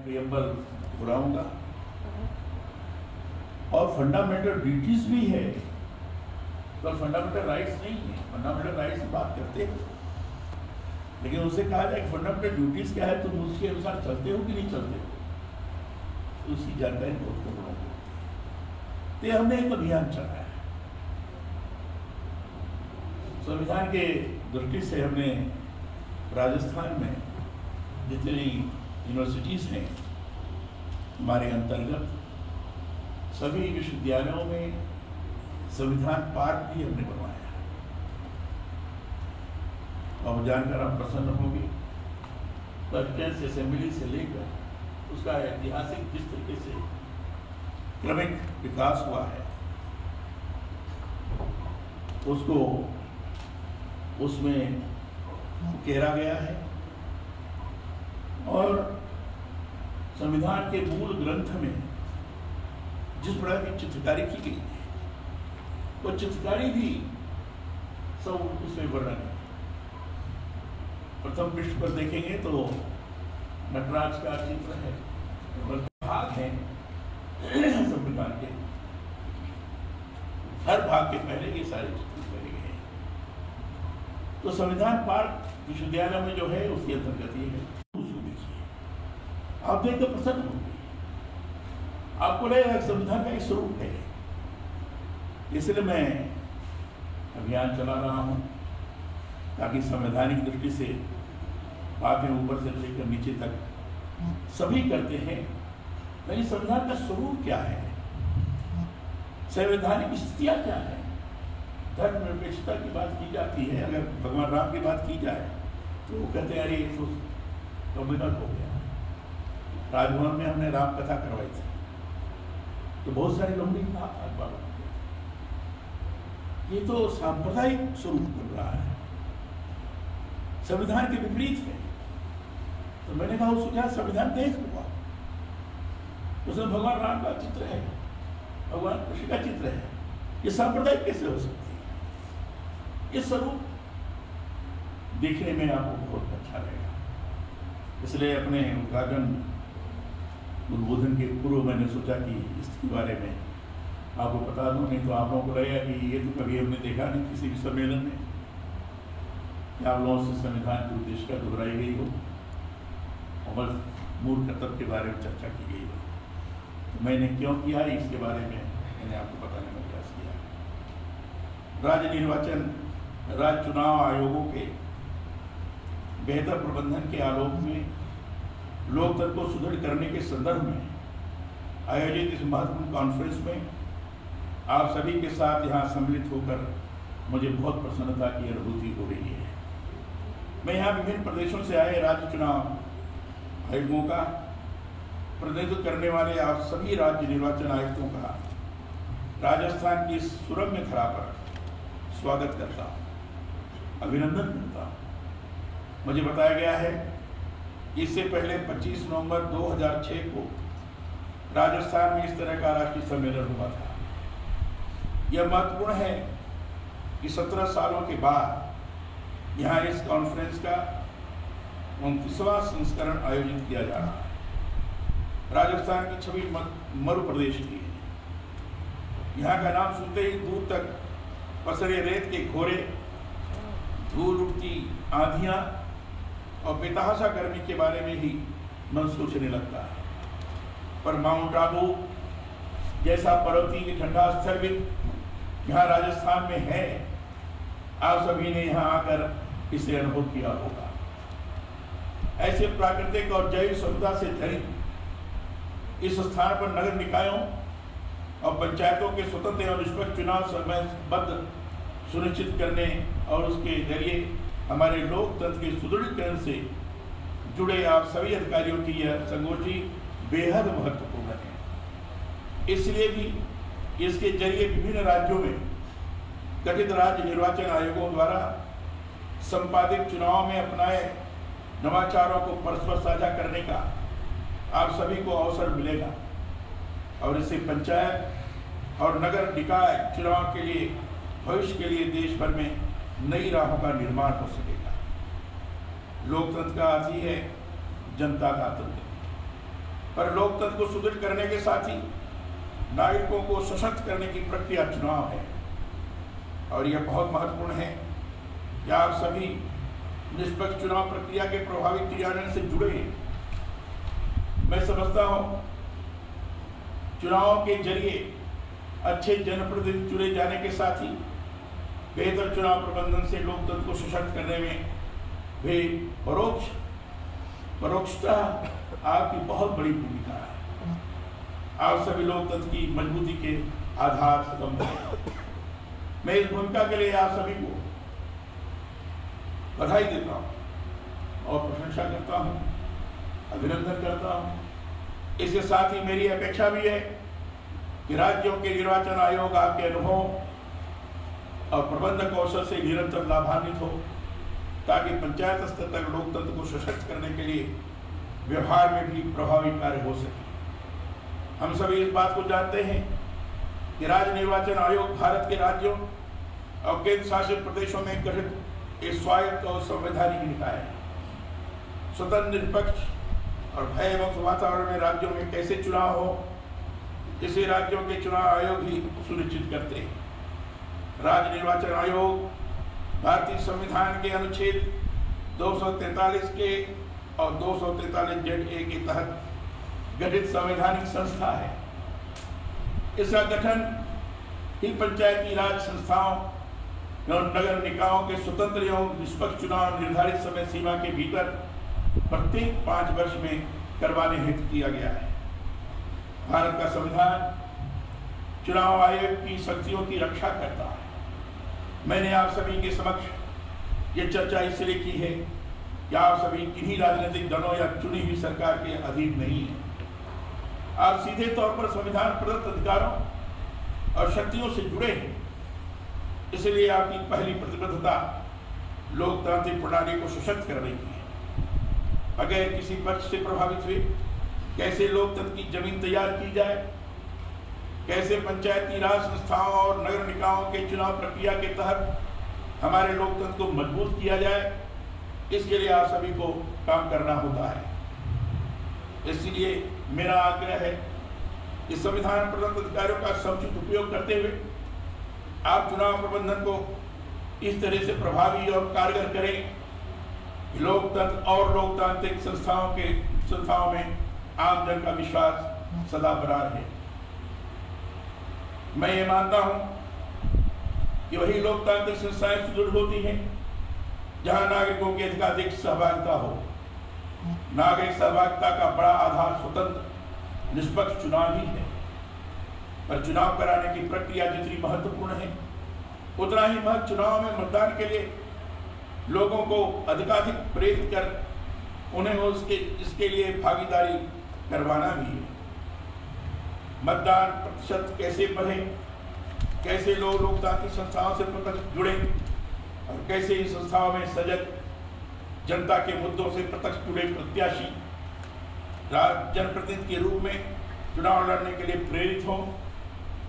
Preamble बुलाऊंगा और fundamental duties भी है, तो फंडामेंटल राइट्स नहीं है। फंडामेंटल राइट्स की बात करते हैं, लेकिन उससे कहा जाए कि फंडामेंटल ड्यूटीज क्या है, तुम उसके अनुसार चलते हो कि नहीं चलते हो, तो उसकी जानकारी बहुत कम लोगों को। तो हमने एक अभियान चलाया है संविधान के दृष्टि से। हमने राजस्थान में जितनी यूनिवर्सिटीज हैं हमारे अंतर्गत, सभी विश्वविद्यालयों में संविधान पार्क भी हमने बनवाया और जानकर आप प्रसन्न होंगे। प्रेसिडेंस असेंबली से लेकर उसका ऐतिहासिक जिस तरीके से क्रमिक विकास हुआ है, उसको उसमें उकेरा गया है और संविधान के मूल ग्रंथ में जिस प्रकार की चित्रकारी की गई है, वो चित्रकारी भी सब उसमें वर्णन है। प्रथम पृष्ठ पर देखेंगे तो नटराज का चित्र है, भाग है संविधान के, हर भाग के पहले ये सारे चित्र बने गए हैं। तो संविधान पार्क विश्वविद्यालय में जो है उसके अंतर्गत ये है। आप देखकर प्रसन्न होंगे, आपको लगेगा संविधान का एक स्वरूप है। इसलिए मैं अभियान चला रहा हूं ताकि संवैधानिक दृष्टि से बातें ऊपर से लेकर नीचे तक सभी करते हैं, लेकिन संविधान का स्वरूप क्या है, संवैधानिक स्थितियां क्या है। धर्मनिरपेक्षता की बात की जाती है, अगर भगवान राम की बात की जाए तो वो कहते हैं अरे ये तो कम्युनल हो गया। राजभवन में हमने राम कथा करवाई थी तो बहुत सारे लोगों ने कहा ये तो सांप्रदायिक स्वरूप बन रहा है, संविधान के विपरीत है। तो मैंने कहा उसको क्या संविधान देख लूंगा, उसमें भगवान राम का चित्र है, भगवान कृष्ण का चित्र है, ये सांप्रदायिक कैसे हो सकती है। ये स्वरूप देखने में आपको बहुत अच्छा लगेगा। इसलिए अपने उद्घाटन उद्बोधन के पूर्व मैंने सोचा कि इसके बारे में आपको बता दूं, नहीं तो आप लोगों को लगेगा कि ये तो कभी हमने देखा नहीं किसी भी सम्मेलन में, कि आप लोगों से संविधान के उद्देश्य का दोहराई गई हो और बस मूल कर्तव्य के बारे में चर्चा की गई हो। तो मैंने क्यों किया है इसके बारे में मैंने आपको बताने का प्रयास किया। राज्य निर्वाचन, राज्य चुनाव आयोगों के बेहतर प्रबंधन के आलोक में लोकतंत्र को सुदृढ़ करने के संदर्भ में आयोजित इस महत्वपूर्ण कॉन्फ्रेंस में आप सभी के साथ यहाँ सम्मिलित होकर मुझे बहुत प्रसन्नता की अनुभूति हो रही है। मैं यहाँ विभिन्न प्रदेशों से आए राज्य चुनाव आयोगों का प्रतिनिधित्व करने वाले आप सभी राज्य निर्वाचन आयुक्तों का राजस्थान की सुरम्य धरा पर स्वागत करता हूँ, अभिनंदन करता हूँ। मुझे बताया गया है इससे पहले 25 नवंबर 2006 को राजस्थान में इस तरह का राष्ट्रीय सम्मेलन हुआ था। यह महत्वपूर्ण है कि 17 सालों के बाद यहाँ इस कॉन्फ्रेंस का 29वां संस्करण आयोजित किया जा रहा है। राजस्थान की छवि मरु प्रदेश की है। यहाँ का नाम सुनते ही दूर तक पसरे रेत के घोरे, धूल उठती आंधियां और बेतहाशा गर्मी के बारे में ही मन सोचने लगता है। पर माउंट आबू जैसा पर्वतीय ठंडा स्थल भी यहाँ राजस्थान में है। आप सभी ने यहाँ आकर इसे अनुभव किया होगा। ऐसे प्राकृतिक और जैव संपदा से धनी इस स्थान पर नगर निकायों और पंचायतों के स्वतंत्र और निष्पक्ष चुनाव समयबद्ध सुनिश्चित करने और उसके जरिए हमारे लोकतंत्र के सुदृढ़ीकरण से जुड़े आप सभी अधिकारियों की यह संगोष्ठी बेहद महत्वपूर्ण है। इसलिए भी इसके जरिए विभिन्न राज्यों में गठित राज्य निर्वाचन आयोगों द्वारा संपादित चुनाव में अपनाए नवाचारों को परस्पर साझा करने का आप सभी को अवसर मिलेगा और इससे पंचायत और नगर निकाय चुनाव के लिए भविष्य के लिए देश भर में नई राहों का निर्माण हो सकेगा। लोकतंत्र का अर्थ ही है जनता का तंत्र। पर लोकतंत्र को सुदृढ़ करने के साथ ही नागरिकों को सशक्त करने की प्रक्रिया चुनाव है। और यह बहुत महत्वपूर्ण है कि आप सभी निष्पक्ष चुनाव प्रक्रिया के प्रभावी क्रियान्वयन से जुड़े हैं। मैं समझता हूं चुनाव के जरिए अच्छे जनप्रतिनिधि चुने जाने के साथ ही बेहतर चुनाव प्रबंधन से लोकतंत्र को सशक्त करने में भी परोक्षतः आपकी बहुत बड़ी भूमिका है। आप सभी लोकतंत्र की मजबूती के आधार स्तंभ हैं। मैं इस भूमिका के लिए आप सभी को बधाई देता हूं और प्रशंसा करता हूं, अभिनंदन करता हूं। इसके साथ ही मेरी अपेक्षा भी है कि राज्यों के निर्वाचन आयोग आपके अनुभव और प्रबंधन कौशल से निरंतर लाभान्वित हो, ताकि पंचायत स्तर तक लोकतंत्र को सशक्त करने के लिए व्यवहार में भी प्रभावी कार्य हो सके। हम सभी इस बात को जानते हैं कि राज्य निर्वाचन आयोग भारत के राज्यों और केंद्र शासित प्रदेशों में गठित एक स्वायत्त और संवैधानिक निकाय है। स्वतंत्र, निष्पक्ष और भय मुक्त वातावरण में राज्यों में कैसे चुनाव हो, इसे राज्यों के चुनाव आयोग ही सुनिश्चित करते हैं। राज्य निर्वाचन आयोग भारतीय संविधान के अनुच्छेद 243 के और 243(a) के तहत गठित संवैधानिक संस्था है। इसका गठन ही पंचायती राज संस्थाओं और नगर निकायों के स्वतंत्र एवं निष्पक्ष चुनाव निर्धारित समय सीमा के भीतर प्रत्येक 5 वर्ष में करवाने हेतु किया गया है। भारत का संविधान चुनाव आयोग की शक्तियों की रक्षा करता है। मैंने आप सभी के समक्ष ये चर्चा इसलिए की है कि आप सभी किन्हीं राजनीतिक दलों या चुनी हुई सरकार के अधीन नहीं है। आप सीधे तौर पर संविधान प्रदत्त अधिकारों और शक्तियों से जुड़े हैं। इसलिए आपकी पहली प्रतिबद्धता लोकतांत्रिक प्रणाली को सशक्त करने की है। बगैर किसी पक्ष से प्रभावित हुए कैसे लोकतंत्र की जमीन तैयार की जाए, कैसे पंचायती राज संस्थाओं और नगर निकायों के चुनाव प्रक्रिया के तहत हमारे लोकतंत्र को मजबूत किया जाए, इसके लिए आप सभी को काम करना होता है। इसलिए मेरा आग्रह है कि संविधान प्रदत्त अधिकारों का समुचित उपयोग करते हुए आप चुनाव प्रबंधन को इस तरह से प्रभावी और कारगर करें कि लोकतंत्र और लोकतांत्रिक संस्थाओं में आम जन का विश्वास सदा बना रहे। मैं ये मानता हूं कि वही लोकतांत्रिक संस्थाएं सुदृढ़ होती हैं जहां नागरिकों की अधिकाधिक सहभागिता हो। नागरिक सहभागिता का बड़ा आधार स्वतंत्र निष्पक्ष चुनाव ही है। पर चुनाव कराने की प्रक्रिया जितनी महत्वपूर्ण है, उतना ही महत्व चुनाव में मतदान के लिए लोगों को अधिकाधिक प्रेरित कर उन्हें इसके लिए भागीदारी करवाना भी है। मतदान प्रतिशत कैसे बढ़े, कैसे लोग लोकतांत्रिक संस्थाओं से प्रत्यक्ष जुड़े और कैसे इन संस्थाओं में सजग जनता के मुद्दों से प्रत्यक्ष जुड़े प्रत्याशी जनप्रतिनिधि के रूप में चुनाव लड़ने के लिए प्रेरित हों,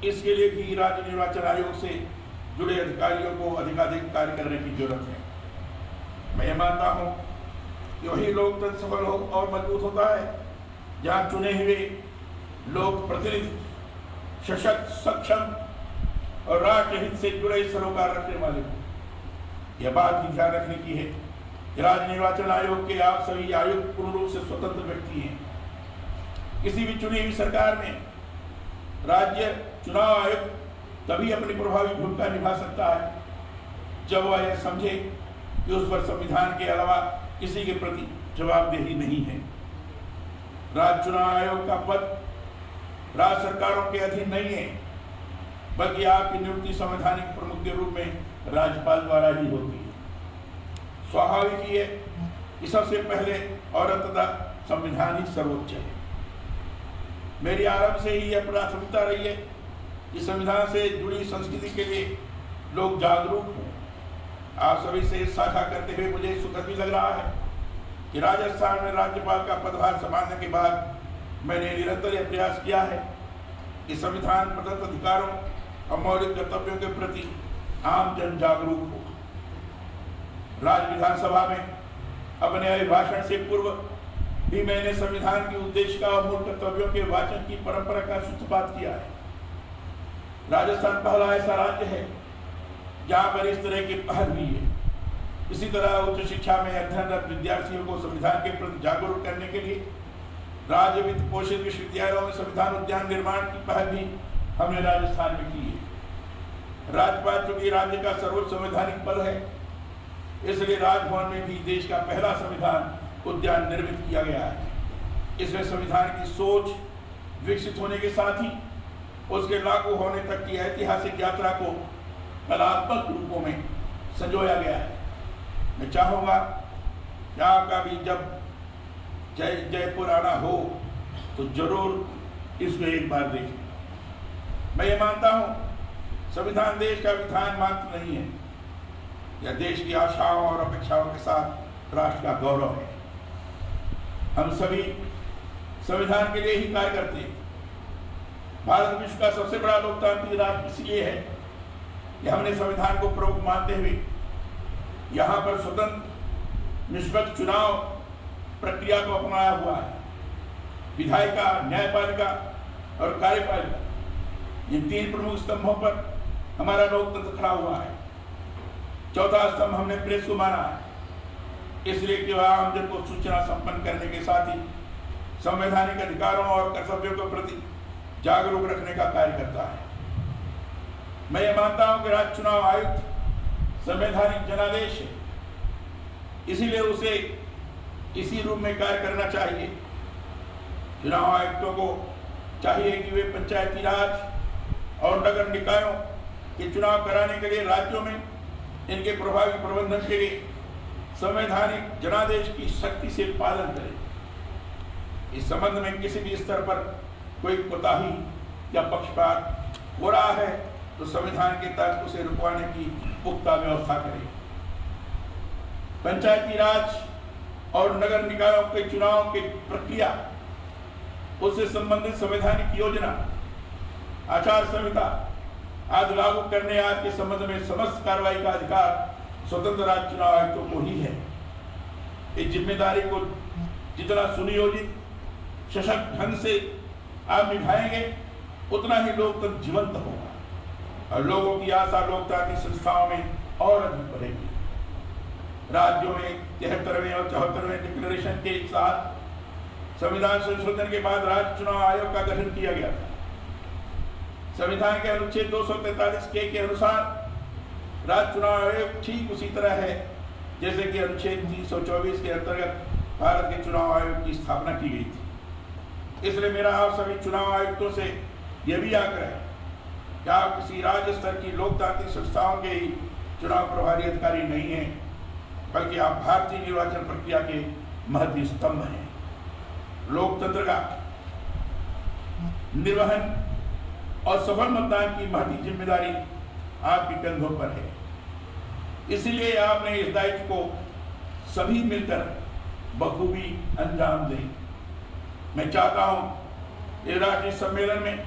इसके लिए भी राज्य निर्वाचन आयोग से जुड़े अधिकारियों को अधिकाधिक कार्य करने की जरूरत है। मैं ये मानता हूं कि वही लोकतंत्र सफल हो और मजबूत होता है जहां चुने हुए लोक प्रतिनिधि सशक्त, सक्षम और राष्ट्र हित से जुड़े सरोकार रखने वाले हो। यह बात भी ध्यान रखने की है कि राज्य निर्वाचन आयोग के आप सभी आयुक्त पूर्ण रूप से स्वतंत्र व्यक्ति हैं। किसी भी चुनी हुई सरकार में राज्य चुनाव आयोग तभी अपनी प्रभावी भूमिका निभा सकता है जब वह यह समझे कि उस पर संविधान के अलावा किसी के प्रति जवाबदेही नहीं है। राज्य चुनाव आयोग का पद राज्य सरकारों के अधीन नहीं है, बल्कि आपकी नियुक्ति संवैधानिक प्रमुख के रूप में राज्यपाल द्वारा ही होती है। स्वाभाविक ही है कि सबसे पहले और अंततः संविधान ही सर्वोच्च है। मेरी आरंभ से ही यह प्राथमिकता रही है कि संविधान से जुड़ी संस्कृति के लिए लोग जागरूक हों। आप सभी से साझा करते हुए मुझे सुखद भी लग रहा है कि राजस्थान में राज्यपाल का पदभार संभालने के बाद मैंने निरंतर यह प्रयास किया है कि संविधान प्रदत्त अधिकारों और मौलिक कर्तव्यों के प्रति आम जन जागरूक हो। राज्य विधानसभा में अपने अभिभाषण से पूर्व भी मैंने संविधान के उद्देश्य का और मूल कर्तव्यों के वाचन की परंपरा का सूत्रपात किया है। राजस्थान पहला ऐसा राज्य है जहां पर इस तरह की पहल हुई है। इसी तरह उच्च शिक्षा में अध्ययनरत विद्यार्थियों को संविधान के प्रति जागरूक करने के लिए राज्य वित्त पोषित विश्वविद्यालयों में संविधान उद्यान निर्माण की पहल भी हमने राजस्थान में की है। राज्यपाल चूंकि राज्य का सर्वोच्च संवैधानिक बल है, इसलिए राजभवन में भी देश का पहला संविधान उद्यान निर्मित किया गया है। इसमें संविधान की सोच विकसित होने के साथ ही उसके लागू होने तक की ऐतिहासिक यात्रा को कलात्मक रूपों में संजोया गया है। मैं चाहूंगा कि आपका भी जब जयपुर आना हो तो जरूर इसको एक बार देखें। मैं ये मानता हूं संविधान देश का विधान मात्र नहीं है, यह देश की आशाओं और अपेक्षाओं के साथ राष्ट्र का गौरव है। हम सभी संविधान के लिए ही कार्य करते हैं। भारत विश्व का सबसे बड़ा लोकतांत्रिक राष्ट्र इसलिए है कि हमने संविधान को प्रमुख मानते हुए यहाँ पर स्वतंत्र निष्पक्ष चुनाव प्रक्रिया को अपनाया हुआ है। विधायिका, न्यायपालिका और कार्यपालिका, ये तीन प्रमुख स्तंभों पर हमारा लोकतंत्र खड़ा हुआ है। चौथा स्तंभ हमने प्रेस को माना है, इसलिए कि वह आम जन को सूचना संपन्न करने के साथ ही संवैधानिक अधिकारों और कर्तव्यों के प्रति जागरूक रखने का कार्य करता है। मैं ये मानता हूं कि राज्य चुनाव आयुक्त संवैधानिक जनादेश है, इसीलिए उसे इसी रूप में कार्य करना चाहिए। चुनाव आयुक्तों को चाहिए कि वे पंचायती राज और नगर निकायों के चुनाव कराने के लिए राज्यों में इनके प्रभावी प्रबंधन के लिए संवैधानिक जनादेश की सख्ती से पालन करें। इस संबंध में किसी भी स्तर पर कोई कोताही या पक्षपात हो रहा है तो संविधान के तहत उसे रुकवाने की पुख्ता व्यवस्था करें। पंचायती राज और नगर निकायों के चुनाव की प्रक्रिया, उससे संबंधित संवैधानिक योजना, आचार संहिता आदि लागू करने आदि के संबंध में समस्त कार्रवाई का अधिकार स्वतंत्र राज्य चुनाव आयुक्तों को ही है। इस जिम्मेदारी को जितना सुनियोजित सशक्त ढंग से आप निभाएंगे उतना ही लोकतंत्र जीवंत होगा और लोगों की आशा लोकतांत्रिक संस्थाओं में और अधिक बढ़ेगी। राज्यों में 73वें और 74वें डिक्लेरेशन के साथ संविधान संशोधन के बाद राज्य चुनाव आयोग का गठन किया गया था। संविधान के अनुच्छेद 243 के अनुसार राज्य चुनाव आयोग ठीक उसी तरह है जैसे कि अनुच्छेद 324 के अंतर्गत भारत के चुनाव आयोग की स्थापना की गई थी। इसलिए मेरा आप सभी चुनाव आयुक्तों से यह भी आग्रह है कि आप किसी राज्य स्तर की लोकतांत्रिक संस्थाओं के ही चुनाव प्रभारी अधिकारी नहीं हैं, बल्कि आप भारतीय निर्वाचन प्रक्रिया के महती स्तंभ हैं। लोकतंत्र का निर्वहन और सफल मतदान की महती जिम्मेदारी आपके कंधों पर है। इसलिए आपने इस दायित्व को सभी मिलकर बखूबी अंजाम दें। मैं चाहता हूं ये राष्ट्रीय सम्मेलन में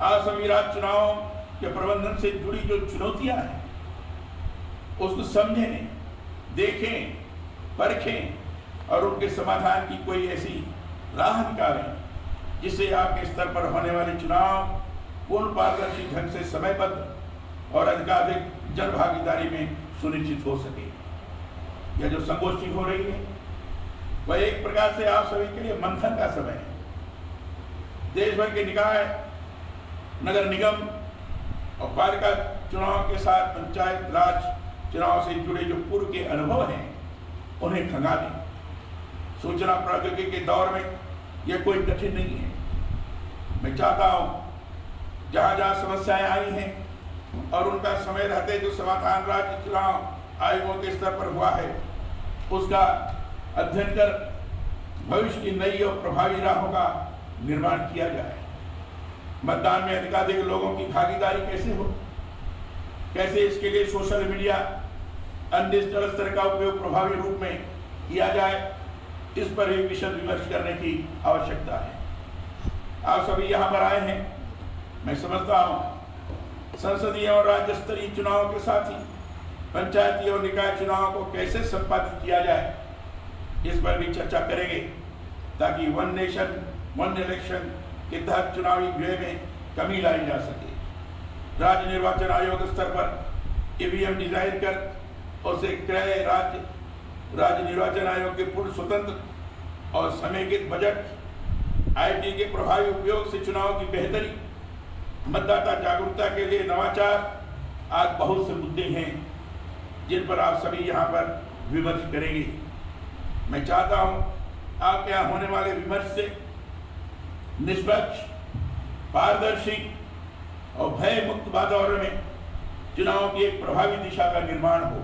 आज सभी राज्य चुनावों के प्रबंधन से जुड़ी जो चुनौतियां हैं उसको समझें, देखें, परखें और उनके समाधान की कोई ऐसी राह निकालें जिससे आपके स्तर पर होने वाले चुनाव पूर्ण पारदर्शी ढंग से समयबद्ध और अधिकाधिक जन भागीदारी में सुनिश्चित हो सके। यह जो संगोष्ठी हो रही है वह एक प्रकार से आप सभी के लिए मंथन का समय है। देश भर के निकाय, नगर निगम और पालिका चुनाव के साथ पंचायत राज चुनाव से जुड़े जो पूर्व के अनुभव हैं उन्हें खंगालें। सूचना प्रौद्योगिकी के दौर में यह कोई कठिन नहीं है। मैं चाहता हूं जहां जहां समस्याएं आई हैं और उनका समय रहते जो समाधान राज्य चुनाव आयोगों के स्तर पर हुआ है उसका अध्ययन कर भविष्य की नई और प्रभावी राहों का निर्माण किया जाए। मतदान में अधिकाधिक लोगों की भागीदारी कैसे हो, कैसे इसके लिए सोशल मीडिया, अन्य डिजिटल स्तर का उपयोग प्रभावी रूप में किया जाए, इस पर एक विशद विमर्श करने की आवश्यकता है। आप सभी यहाँ पर आए हैं, मैं समझता हूँ संसदीय और राज्य स्तरीय चुनाव के साथ ही पंचायती और निकाय चुनाव को कैसे संपादित किया जाए इस पर भी चर्चा करेंगे ताकि वन नेशन वन इलेक्शन के तहत चुनावी व्यय में कमी लाई जा सके। राज्य निर्वाचन आयोग स्तर पर ईवीएम डिजाइन कर उसे क्रय राज्य निर्वाचन आयोग के पूर्ण स्वतंत्र और समेकित बजट, आईटी के प्रभावी उपयोग से चुनाव की बेहतरी, मतदाता जागरूकता के लिए नवाचार, आज बहुत से मुद्दे हैं जिन पर आप सभी यहाँ पर विमर्श करेंगे। मैं चाहता हूँ आपके यहाँ होने वाले विमर्श से निष्पक्ष, पारदर्शी और भय मुक्त वातावरण में चुनाव की एक प्रभावी दिशा का निर्माण हो।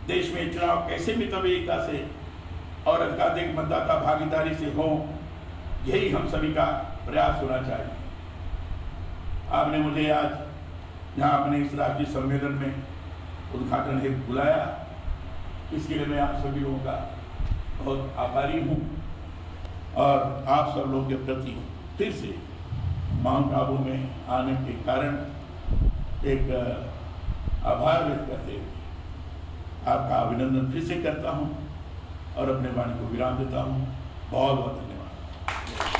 देश में चुनाव कैसे मितव्ययिता से और अधिकाधिक मतदाता भागीदारी से हो, यही हम सभी का प्रयास होना चाहिए। आपने मुझे आज यहाँ अपने इस राष्ट्रीय सम्मेलन में उद्घाटन हेतु बुलाया, इसके लिए मैं आप सभी लोगों का बहुत आभारी हूँ और आप सब लोगों के प्रति फिर से माउंट आबू में आने के कारण एक आभार व्यक्त करते हुए आपका अभिनंदन फिर से करता हूँ और अपने वाणी को विराम देता हूँ। बहुत बहुत धन्यवाद।